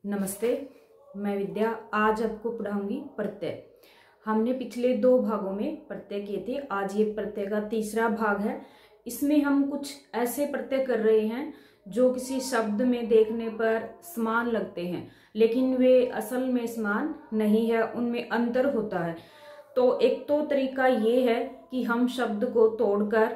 नमस्ते, मैं विद्या। आज आपको पढ़ाऊंगी प्रत्यय। हमने पिछले 2 भागों में प्रत्यय किए थे। आज ये प्रत्यय का तीसरा भाग है। इसमें हम कुछ ऐसे प्रत्यय कर रहे हैं जो किसी शब्द में देखने पर समान लगते हैं, लेकिन वे असल में समान नहीं है, उनमें अंतर होता है। तो एक तो तरीका ये है कि हम शब्द को तोड़कर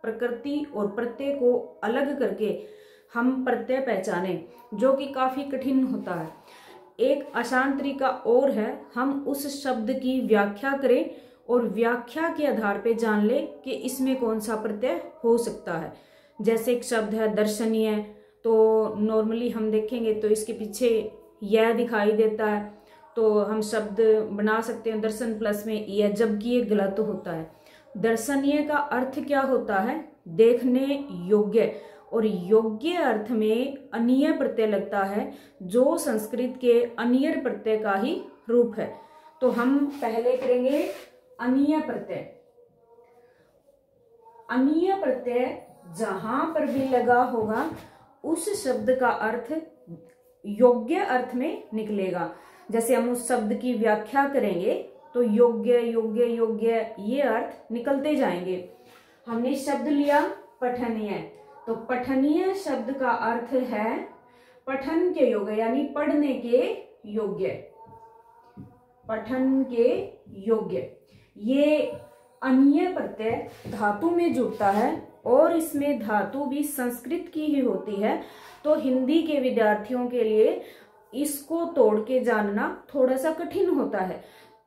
प्रकृति और प्रत्यय को अलग करके हम प्रत्यय पहचाने, जो कि काफी कठिन होता है। एक आसान तरीका और है, हम उस शब्द की व्याख्या करें और व्याख्या के आधार पे जान ले कि इसमें कौन सा प्रत्यय हो सकता है। जैसे एक शब्द है दर्शनीय, तो नॉर्मली हम देखेंगे तो इसके पीछे यह दिखाई देता है, तो हम शब्द बना सकते हैं दर्शन प्लस में यह, जबकि ये गलत होता है। दर्शनीय का अर्थ क्या होता है? देखने योग्य, और योग्य अर्थ में अनीय प्रत्यय लगता है, जो संस्कृत के अनीय प्रत्यय का ही रूप है। तो हम पहले करेंगे अनीय प्रत्यय। अनीय प्रत्यय जहां पर भी लगा होगा उस शब्द का अर्थ योग्य अर्थ में निकलेगा। जैसे हम उस शब्द की व्याख्या करेंगे तो योग्य योग्य योग्य ये अर्थ निकलते जाएंगे। हमने शब्द लिया पठनीय, तो पठनीय शब्द का अर्थ है पठन के योग्य, यानी पढ़ने के योग्य, पठन के योग्य। ये अनीय प्रत्यय धातु में जुड़ता है और इसमें धातु भी संस्कृत की ही होती है। तो हिंदी के विद्यार्थियों के लिए इसको तोड़ के जानना थोड़ा सा कठिन होता है।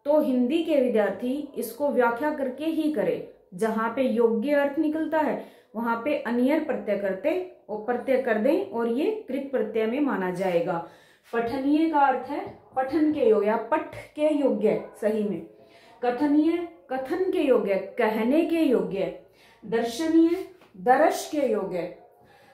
तो हिंदी के विद्यार्थी इसको व्याख्या करके ही करे। जहां पे योग्य अर्थ निकलता है वहां पे अनीय प्रत्यय करते और प्रत्यय कर दें और ये कृत प्रत्यय में माना जाएगा। पठनीय का अर्थ है पठन के योग्य, पठ के योग्य सही में। कथनीय कथन के योग्य, कहने के योग्य। दर्शनीय दर्श के योग्य।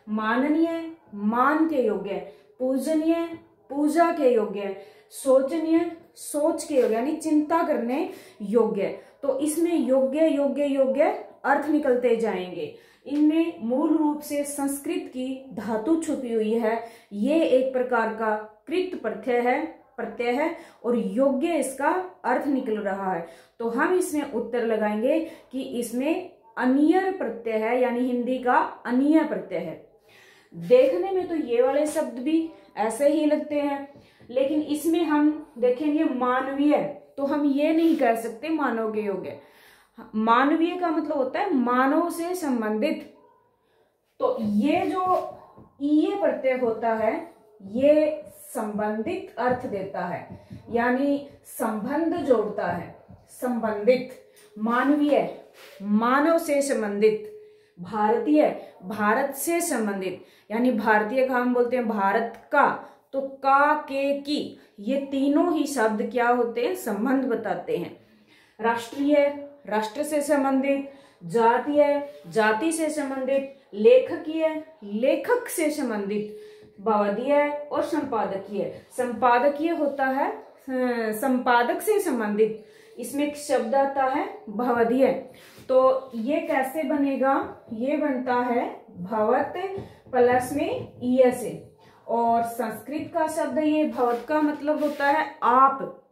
माननीय मान के योग्य। पूजनीय पूजा के योग्य। सोचनीय सोच के योग्य, यानी चिंता करने योग्य। तो इसमें योग्य योग्य योग्य अर्थ निकलते जाएंगे। इनमें मूल रूप से संस्कृत की धातु छुपी हुई है। ये एक प्रकार का कृत प्रत्यय है और योग्य इसका अर्थ निकल रहा है। तो हम इसमें उत्तर लगाएंगे कि इसमें अनीय प्रत्यय है, यानी हिंदी का अनीय प्रत्यय है। देखने में तो ये वाले शब्द भी ऐसे ही लगते हैं, लेकिन इसमें हम देखेंगे मानवीय, तो हम ये नहीं कह सकते मानव के योग्य। मानवीय का मतलब होता है मानव से संबंधित। तो ये जो ईय प्रत्यय होता है ये संबंधित अर्थ देता है, यानी संबंध जोड़ता है। संबंधित। मानवीय मानव से संबंधित। भारतीय भारत से संबंधित, यानी भारतीय का हम बोलते हैं भारत का, तो का के की ये तीनों ही शब्द क्या होते हैं? संबंध बताते हैं। राष्ट्रीय राष्ट्र से संबंधित। जातीय जाति से संबंधित। लेखकीय लेखक से संबंधित। भवदीय और संपादकीय संपादकीय होता है संपादक से संबंधित। इसमें एक शब्द आता है भवदीय, तो ये कैसे बनेगा? ये बनता है भवत प्लस में ईय से। और संस्कृत का शब्द ये भवत का मतलब होता है आप।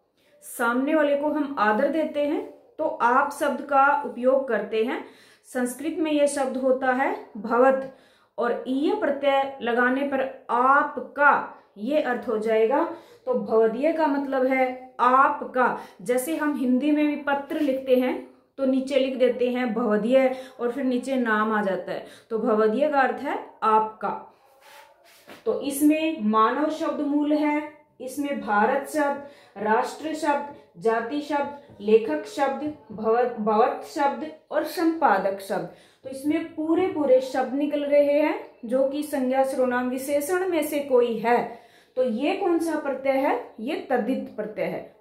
सामने वाले को हम आदर देते हैं तो आप शब्द का उपयोग करते हैं। संस्कृत में यह शब्द होता है भवत, और ईय प्रत्यय लगाने पर आपका ये अर्थ हो जाएगा। तो भवदीय का मतलब है आपका। जैसे हम हिंदी में भी पत्र लिखते हैं तो नीचे लिख देते हैं भवदीय और फिर नीचे नाम आ जाता है, तो भवदीय का अर्थ है आपका। तो इसमें मानव शब्द मूल है, इसमें भारत शब्द, राष्ट्र शब्द, जाति शब्द, लेखक शब्द, भवत शब्द और संपादक शब्द। तो इसमें पूरे पूरे शब्द निकल रहे हैं जो कि संज्ञा सर्वनाम विशेषण में से कोई है। तो ये कौन सा प्रत्यय है? ये तद्धित प्रत्यय है।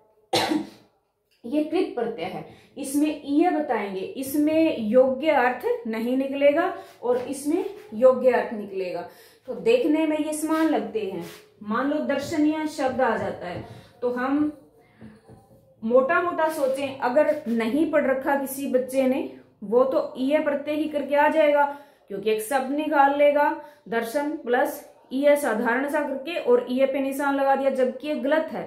ये कृत प्रत्यय है। इसमें ईय बताएंगे, इसमें योग्य अर्थ नहीं निकलेगा और इसमें योग्य अर्थ निकलेगा। तो देखने में ये समान लगते हैं। मान लो दर्शनीय शब्द आ जाता है तो हम मोटा मोटा सोचें, अगर नहीं पढ़ रखा किसी बच्चे ने, वो तो ईय प्रत्यय ही करके आ जाएगा, क्योंकि एक शब्द निकाल लेगा दर्शन प्लस ये साधारण सा करके और ये पे निशान लगा दिया, जबकि ये गलत है।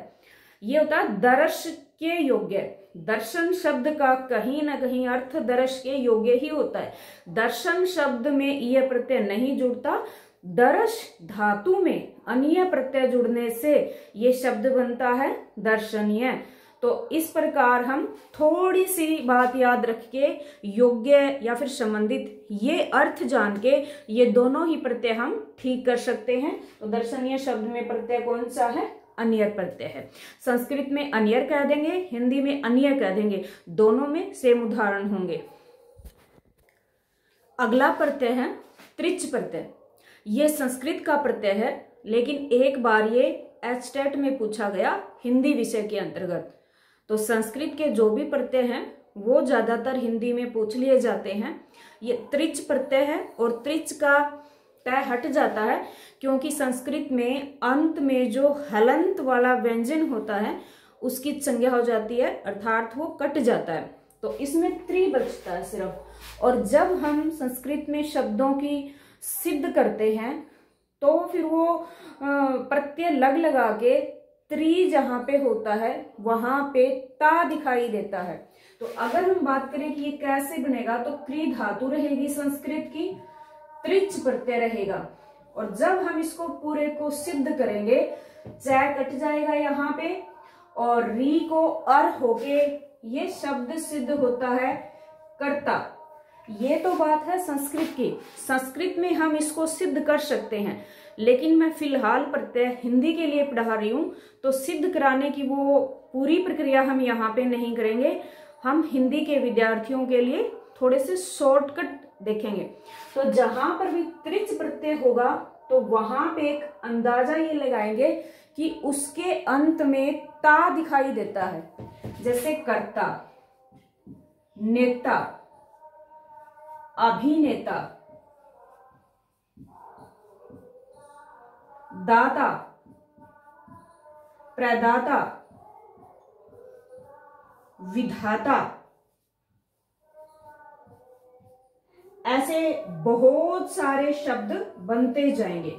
ये होता है दर्श के योग्य। दर्शन शब्द का कहीं ना कहीं अर्थ दर्श के योग्य ही होता है। दर्शन शब्द में ये प्रत्यय नहीं जुड़ता। दर्श धातु में अनीय प्रत्यय जुड़ने से ये शब्द बनता है दर्शनीय। तो इस प्रकार हम थोड़ी सी बात याद रख के योग्य या फिर संबंधित ये अर्थ जान के ये दोनों ही प्रत्यय हम ठीक कर सकते हैं। तो दर्शनीय शब्द में प्रत्यय कौन सा है? अन्यर प्रत्यय है। संस्कृत में अन्यर कह देंगे, हिंदी में अन्य कह देंगे, दोनों में सेम उदाहरण होंगे। अगला प्रत्यय है त्रिच प्रत्यय। ये संस्कृत का प्रत्यय है, लेकिन एक बार ये एचटेट में पूछा गया हिंदी विषय के अंतर्गत। तो संस्कृत के जो भी प्रत्यय हैं वो ज्यादातर हिंदी में पूछ लिए जाते हैं। ये त्रिच प्रत्यय है और त्रिच का तय हट जाता है, क्योंकि संस्कृत में अंत में जो हलंत वाला व्यंजन होता है उसकी संज्ञा हो जाती है, अर्थात वो कट जाता है। तो इसमें त्रि बचता है सिर्फ। और जब हम संस्कृत में शब्दों की सिद्ध करते हैं तो फिर वो प्रत्यय लगा के त्रि जहां पे होता है वहां पे ता दिखाई देता है। तो अगर हम बात करें कि ये कैसे बनेगा, तो क्री धातु रहेगी संस्कृत की, त्रिच प्रत्यय रहेगा। और जब हम इसको पूरे को सिद्ध करेंगे, चै कट जाएगा यहाँ पे और री को अर होके ये शब्द सिद्ध होता है कर्ता। ये तो बात है संस्कृत की। संस्कृत में हम इसको सिद्ध कर सकते हैं, लेकिन मैं फिलहाल प्रत्यय हिंदी के लिए पढ़ा रही हूं, तो सिद्ध कराने की वो पूरी प्रक्रिया हम यहाँ पे नहीं करेंगे। हम हिंदी के विद्यार्थियों के लिए थोड़े से शॉर्टकट देखेंगे। तो जहां पर भी त्रिच प्रत्यय होगा तो वहां पे एक अंदाजा ये लगाएंगे कि उसके अंत में ता दिखाई देता है, जैसे कर्ता, नेता, अभिनेता, दाता, प्रदाता, विधाता। ऐसे बहुत सारे शब्द बनते जाएंगे।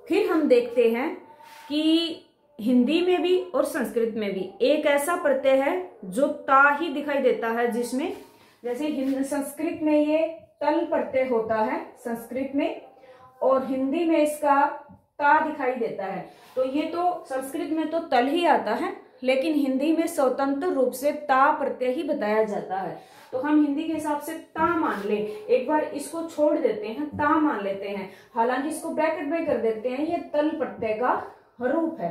फिर हम देखते हैं कि हिंदी में भी और संस्कृत में भी एक ऐसा प्रत्यय है जो ता ही दिखाई देता है, जिसमें जैसे संस्कृत में ये तल प्रत्यय होता है संस्कृत में, और हिंदी में इसका ता दिखाई देता है। तो ये तो संस्कृत में तो तल ही आता है, लेकिन हिंदी में स्वतंत्र रूप से ता प्रत्यय ही बताया जाता है। तो हम हिंदी के हिसाब से ता मान ले, एक बार इसको छोड़ देते हैं, ता मान लेते हैं, हालांकि इसको ब्रैकेट में कर देते हैं, ये तल प्रत्यय का रूप है।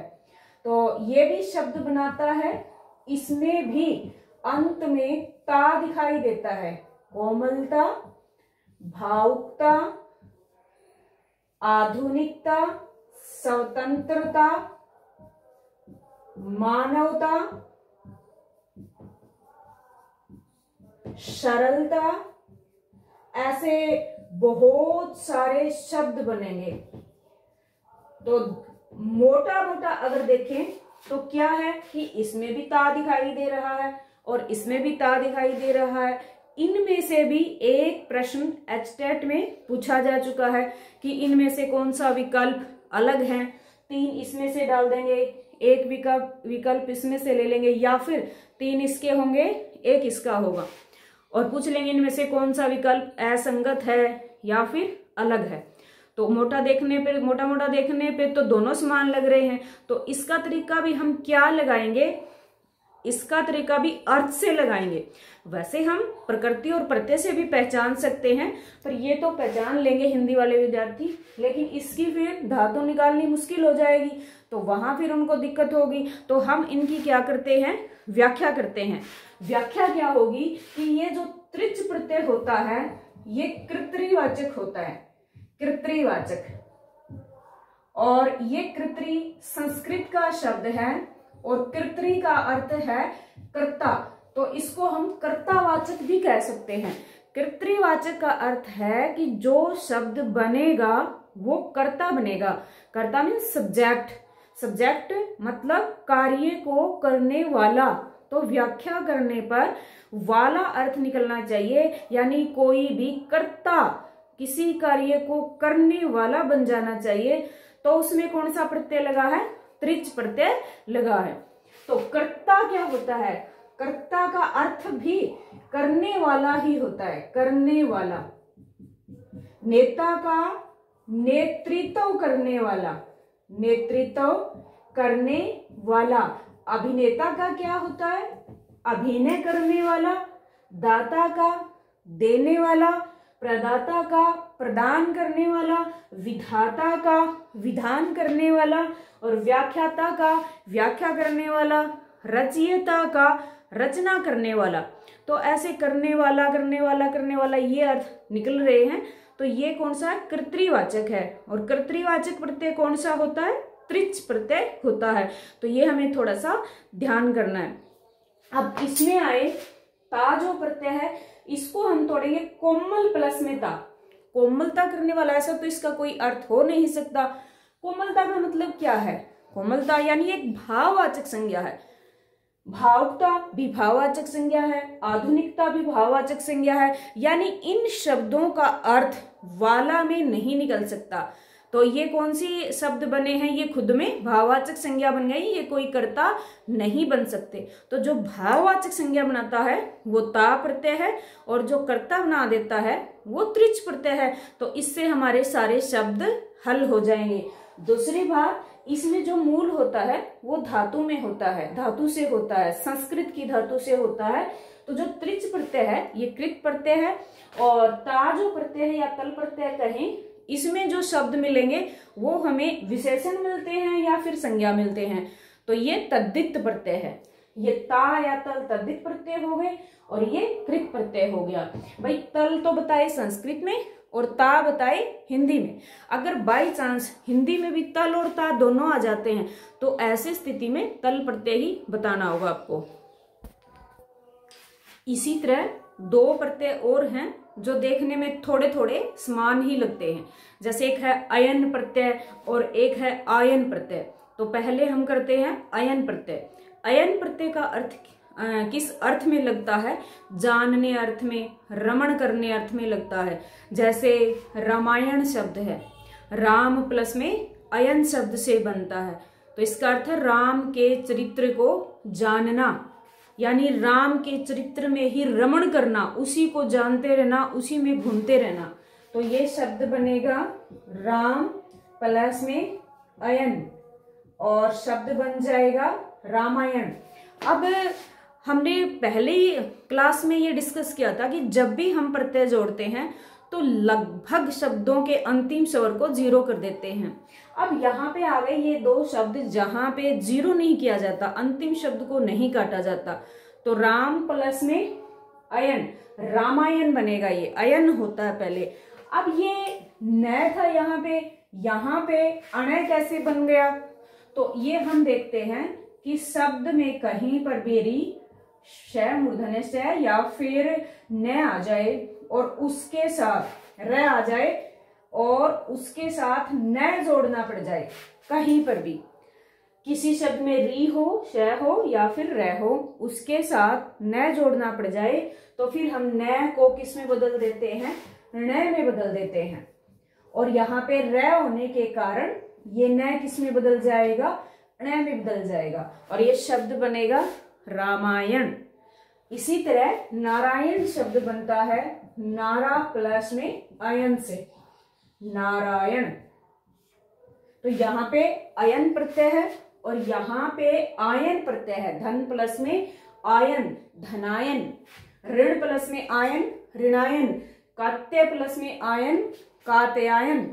तो ये भी शब्द बनाता है, इसमें भी अंत में ता दिखाई देता है। कोमलता, भावुकता, आधुनिकता, स्वतंत्रता, मानवता, सरलता, ऐसे बहुत सारे शब्द बनेंगे। तो मोटा मोटा अगर देखें तो क्या है कि इसमें भी ता दिखाई दे रहा है और इसमें भी ता दिखाई दे रहा है। इनमें से भी एक प्रश्न एचटेट में पूछा जा चुका है कि इनमें से कौन सा विकल्प अलग है। 3 इसमें से डाल देंगे, एक विकल्प इसमें से ले लेंगे, या फिर 3 इसके होंगे, एक इसका होगा, और पूछ लेंगे इनमें से कौन सा विकल्प असंगत है या फिर अलग है। तो मोटा मोटा देखने पे तो दोनों समान लग रहे हैं। तो इसका तरीका भी हम क्या लगाएंगे, इसका तरीका भी अर्थ से लगाएंगे। वैसे हम प्रकृति और प्रत्यय से भी पहचान सकते हैं, पर ये तो पहचान लेंगे हिंदी वाले विद्यार्थी, लेकिन इसकी फिर धातु निकालनी मुश्किल हो जाएगी, तो वहां फिर उनको दिक्कत होगी। तो हम इनकी क्या करते हैं, व्याख्या करते हैं। व्याख्या क्या होगी कि ये जो त्रिच प्रत्यय होता है ये कृत्रिवाचक होता है, कृत्रिवाचक, और ये कृत्रि संस्कृत का शब्द है और कृत्रि का अर्थ है कर्ता। तो इसको हम कर्तावाचक भी कह सकते हैं। कृत्रिवाचक का अर्थ है कि जो शब्द बनेगा वो कर्ता बनेगा। कर्ता मीन्स सब्जेक्ट, सब्जेक्ट मतलब कार्य को करने वाला। तो तो व्याख्या करने पर वाला अर्थ निकलना चाहिए, यानी कोई भी कर्ता किसी कार्य को करने वाला बन जाना चाहिए। तो उसमें कौन सा प्रत्यय लगा है? त्रिच प्रत्यय लगा है। तो कर्ता क्या होता है? कर्ता का अर्थ भी करने वाला ही होता है, करने वाला। नेता का नेतृत्व करने वाला, नेतृत्व करने वाला। अभिनेता का क्या होता है? अभिनय करने वाला। दाता का देने वाला, प्रदाता का प्रदान करने वाला, विधाता का विधान करने वाला, और व्याख्याता का व्याख्या करने वाला, रचयिता का रचना करने वाला। तो ऐसे करने वाला करने वाला करने वाला ये अर्थ निकल रहे हैं। तो ये कौन सा है? कर्तृवाचक है। और कर्तृवाचक प्रत्यय कौन सा होता है? त्रिच प्रत्यय होता है। तो ये हमें थोड़ा सा ध्यान करना है। अब इसमें आए ता जो प्रत्यय है, इसको हम तोड़ेंगे कोमल प्लस में ता। कोमलता करने वाला, ऐसा तो इसका कोई अर्थ हो नहीं सकता। कोमलता का मतलब क्या है? कोमलता यानी एक भाववाचक संज्ञा है। भावुकता भी भाववाचक संज्ञा है, आधुनिकता भी भाववाचक संज्ञा है, यानी इन शब्दों का अर्थ वाला में नहीं निकल सकता। तो ये कौन सी शब्द बने हैं? ये खुद में भाववाचक संज्ञा बन गई, ये कोई कर्ता नहीं बन सकते। तो जो भाववाचक संज्ञा बनाता है वो ता प्रत्यय है, और जो कर्ता बना देता है वो त्रिच प्रत्यय है। तो इससे हमारे सारे शब्द हल हो जाएंगे। दूसरी बात, इसमें जो मूल होता है वो धातु में होता है, धातु से होता है, संस्कृत की धातु से होता है। तो जो त्रिच प्रत्यय है ये कृत प्रत्यय है, और ता जो प्रत्यय है या तल प्रत्यय कहें, इसमें जो शब्द मिलेंगे वो हमें विशेषण मिलते हैं या फिर संज्ञा मिलते हैं। तो ये तद्धित प्रत्यय है। ये ता या तल तद्धित प्रत्यय हो गए, और ये कृत प्रत्यय हो गया। भाई तल तो बताए संस्कृत में और ता बताए हिंदी में। अगर बाई चांस हिंदी में भी तल और ता दोनों आ जाते हैं तो ऐसी स्थिति में तल प्रत्यय ही बताना होगा आपको। इसी तरह दो प्रत्यय और हैं जो देखने में थोड़े थोड़े समान ही लगते हैं। जैसे एक है अयन प्रत्यय और एक है आयन प्रत्यय। तो पहले हम करते हैं अयन प्रत्यय। अयन प्रत्यय का अर्थ किस अर्थ में लगता है? जानने अर्थ में, रमण करने अर्थ में लगता है। जैसे रामायण शब्द है, राम प्लस में अयन शब्द से बनता है। तो इसका अर्थ है राम के चरित्र को जानना, यानी राम के चरित्र में ही रमण करना, उसी को जानते रहना, उसी में घूमते रहना। तो ये शब्द बनेगा राम प्लस में अयन, और शब्द बन जाएगा रामायण। अब हमने पहले ही क्लास में ये डिस्कस किया था कि जब भी हम प्रत्यय जोड़ते हैं तो लगभग शब्दों के अंतिम स्वर को जीरो कर देते हैं। अब यहाँ पे आ गए ये दो शब्द जहां पे जीरो नहीं किया जाता, अंतिम शब्द को नहीं काटा जाता। तो राम प्लस में अयन, रामायण बनेगा। ये अयन होता है पहले। अब ये न था यहाँ पे अणय कैसे बन गया? तो ये हम देखते हैं कि शब्द में कहीं पर भी री, श मूर्धन्य श या फिर न आ जाए और उसके साथ र आ जाए और उसके साथ न जोड़ना पड़ जाए। कहीं पर भी किसी शब्द में री हो, श हो या फिर र हो, उसके साथ न जोड़ना पड़ जाए तो फिर हम न को किस में बदल देते हैं? ण में बदल देते हैं। और यहाँ पे र होने के कारण ये न किस में बदल जाएगा? ण में बदल जाएगा, और ये शब्द बनेगा रामायण। इसी तरह नारायण शब्द बनता है नारा प्लस में अयन से, नारायण। तो यहाँ पे अयन प्रत्यय है और यहाँ पे आयन प्रत्यय है, धन प्लस में आयन, धनायन। ऋण प्लस में आयन, ऋणायन। कात्य प्लस में आयन, कात्यायन।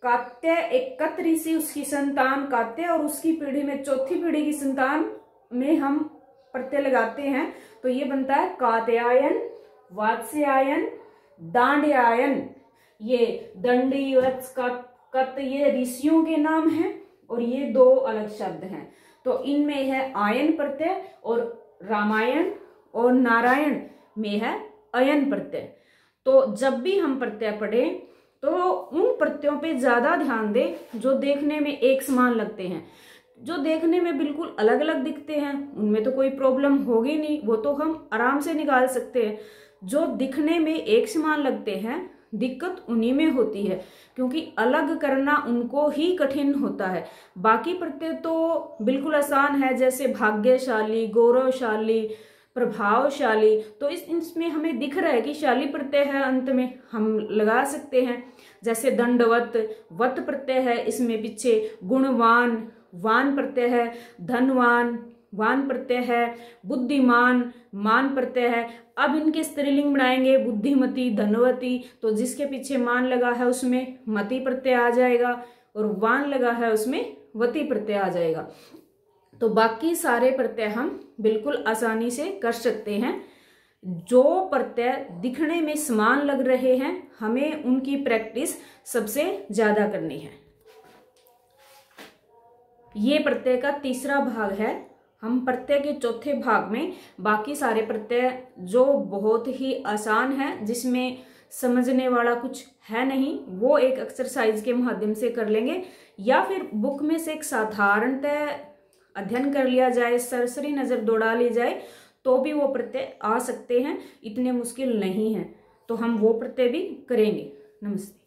कात्य एकत्र ऋषि, उसकी संतान कात्य, और उसकी पीढ़ी में चौथी पीढ़ी की संतान में हम प्रत्यय लगाते हैं तो ये बनता है कात्यायन, वात्स्यायन, दांड्यायन। ये दंडी, वत्स, कत ये ऋषियों के नाम हैं और ये दो अलग शब्द हैं। तो इनमें है आयन प्रत्यय और रामायण, और नारायण में है अयन प्रत्यय। तो जब भी हम प्रत्यय पढ़ें तो उन प्रत्ययों पे ज्यादा ध्यान दें जो देखने में एक समान लगते हैं। जो देखने में बिल्कुल अलग अलग दिखते हैं उनमें तो कोई प्रॉब्लम होगी नहीं, वो तो हम आराम से निकाल सकते हैं। जो दिखने में एक समान लगते हैं दिक्कत उन्हीं में होती है, क्योंकि अलग करना उनको ही कठिन होता है। बाकी प्रत्यय तो बिल्कुल आसान है, जैसे भाग्यशाली, गौरवशाली, प्रभावशाली, तो इसमें हमें दिख रहा है कि शाली प्रत्यय है, अंत में हम लगा सकते हैं। जैसे दंडवत, वत प्रत्यय है, इसमें पीछे गुणवान, वान प्रत्यय है, धनवान, वान प्रत्यय है, बुद्धिमान, मान प्रत्यय है। अब इनके स्त्रीलिंग बनाएंगे, बुद्धिमती, धनवती, तो जिसके पीछे मान लगा है उसमें मति प्रत्यय आ जाएगा, और वान लगा है उसमें वती प्रत्यय आ जाएगा। तो बाकी सारे प्रत्यय हम बिल्कुल आसानी से कर सकते हैं। जो प्रत्यय दिखने में समान लग रहे हैं हमें उनकी प्रैक्टिस सबसे ज्यादा करनी है। ये प्रत्यय का तीसरा भाग है। हम प्रत्यय के चौथे भाग में बाकी सारे प्रत्यय जो बहुत ही आसान है, जिसमें समझने वाला कुछ है नहीं, वो एक एक्सरसाइज के माध्यम से कर लेंगे, या फिर बुक में से एक साधारणतः अध्ययन कर लिया जाए, सरसरी नजर दौड़ा ली जाए तो भी वो प्रत्यय आ सकते हैं, इतने मुश्किल नहीं है। तो हम वो प्रत्यय भी करेंगे। नमस्ते।